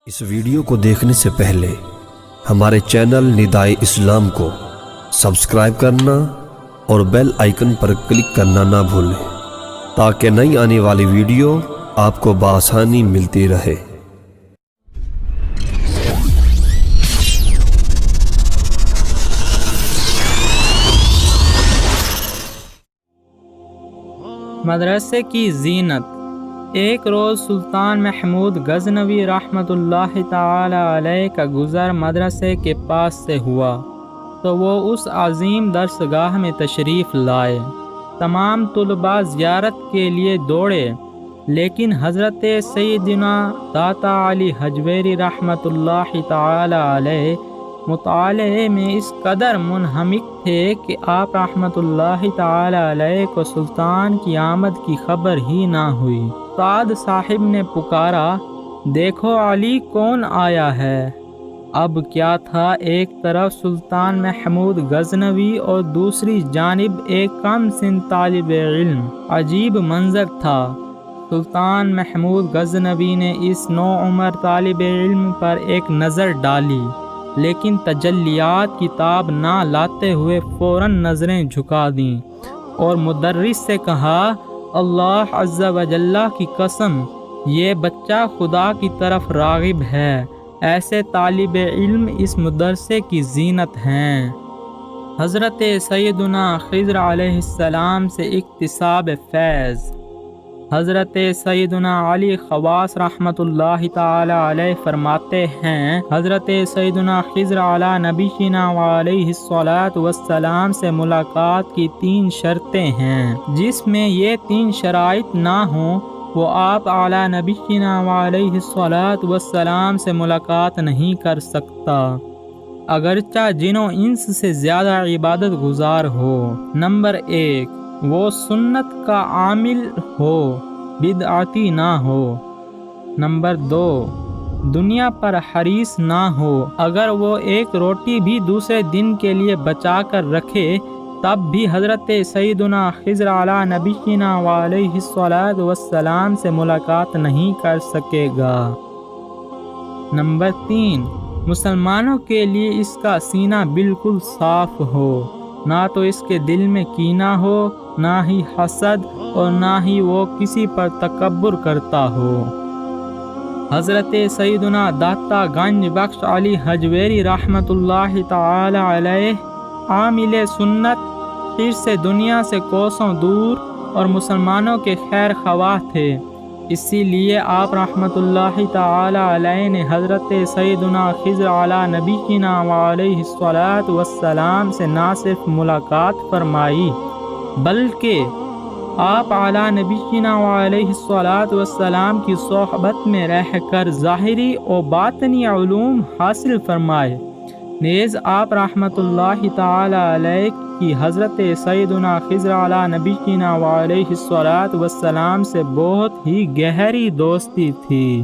اس video کو دیکھنے سے پہلے ہمارے چینل ندائے اسلام کو سبسکرائب کرنا اور بیل آئیکن پر کلک کرنا نہ بھولیں تاکہ نئی آنے والی ویڈیو آپ کو بآسانی ملتی رہے۔ مدرسے کی زینت۔ ایک روز سلطان محمود غزنوی رحمۃ اللہ تعالی علیہ کا گزر مدرسے کے پاس سے ہوا تو وہ اس عظیم درسگاہ میں تشریف لائے۔ تمام طلباء زیارت کے لیے دوڑے، لیکن حضرت سیدنا داتا علی حجویری رحمۃ اللہ تعالی علیہ مطالعے میں اس قدر منہمک تھے کہ آپ رحمۃ اللہ تعالی علیہ کو سلطان کی آمد کی خبر ہی نہ ہوئی۔ استاد صاحب نے پکارا، دیکھو علی کون آیا ہے۔ اب کیا تھا، ایک طرف سلطان محمود غزنوی اور دوسری جانب ایک کم سن طالب علم۔ عجیب منظر تھا۔ سلطان محمود غزنوی نے اس نوعمر طالب علم پر ایک نظر ڈالی، لیکن تجلیات کی تاب نہ لاتے ہوئے فوراً نظریں جھکا دیں اور مدرس سے کہا، اللہ عز و جل کی قسم، یہ بچہ خدا کی طرف راغب ہے۔ ایسے طالب علم اس مدرسے کی زینت ہیں۔ حضرت سیدنا خضر علیہ السلام سے اکتساب فیض۔ حضرت سیدنا علی خواص رحمۃ اللہ تعالی علیہ فرماتے ہیں، حضرت سیدنا خضر علی نبینا علیہ الصلاۃ والسلام سے ملاقات کی 3 شرطیں ہیں۔ جس میں یہ 3 شرائط نہ ہوں وہ آپ اعلیٰ نبینا علیہ الصلاۃ والسلام سے ملاقات نہیں کر سکتا، اگرچہ جن و انس سے زیادہ عبادت گزار ہو۔ نمبر 1، وہ سنت کا عامل ہو، بدعتی نہ ہو۔ نمبر 2، دنیا پر حریص نہ ہو، اگر وہ ایک روٹی بھی دوسرے دن کے لیے بچا کر رکھے تب بھی حضرت سیدنا خضر علی نبینا علیہ الصلاۃ والسلام سے ملاقات نہیں کر سکے گا۔ نمبر 3، مسلمانوں کے لیے اس کا سینہ بالکل صاف ہو، نہ تو اس کے دل میں کینہ ہو، نہ ہی حسد، اور نہ ہی وہ کسی پر تکبر کرتا ہو۔ حضرت سیدنا داتا گنج بخش علی حجویری رحمۃ اللہ تعالی علیہ عامل سنت، پھر سے دنیا سے کوسوں دور اور مسلمانوں کے خیر خواہ تھے۔ اسی لیے آپ رحمۃ اللہ تعالی علیہ نے حضرت سیدنا خضر علی نبینا علیہ الصلاۃ والسلام سے نہ صرف ملاقات فرمائی بلکہ آپ اعلیٰ نبینا علیہ الصلاۃ والسلام کی صحبت میں رہ کر ظاہری و باطنی علوم حاصل فرمائے۔ نیز آپ رحمۃ اللہ تعالی علیہ کی حضرت سیدنا خضر علی نبینا علیہ الصلاۃ والسلام سے بہت ہی گہری دوستی تھی۔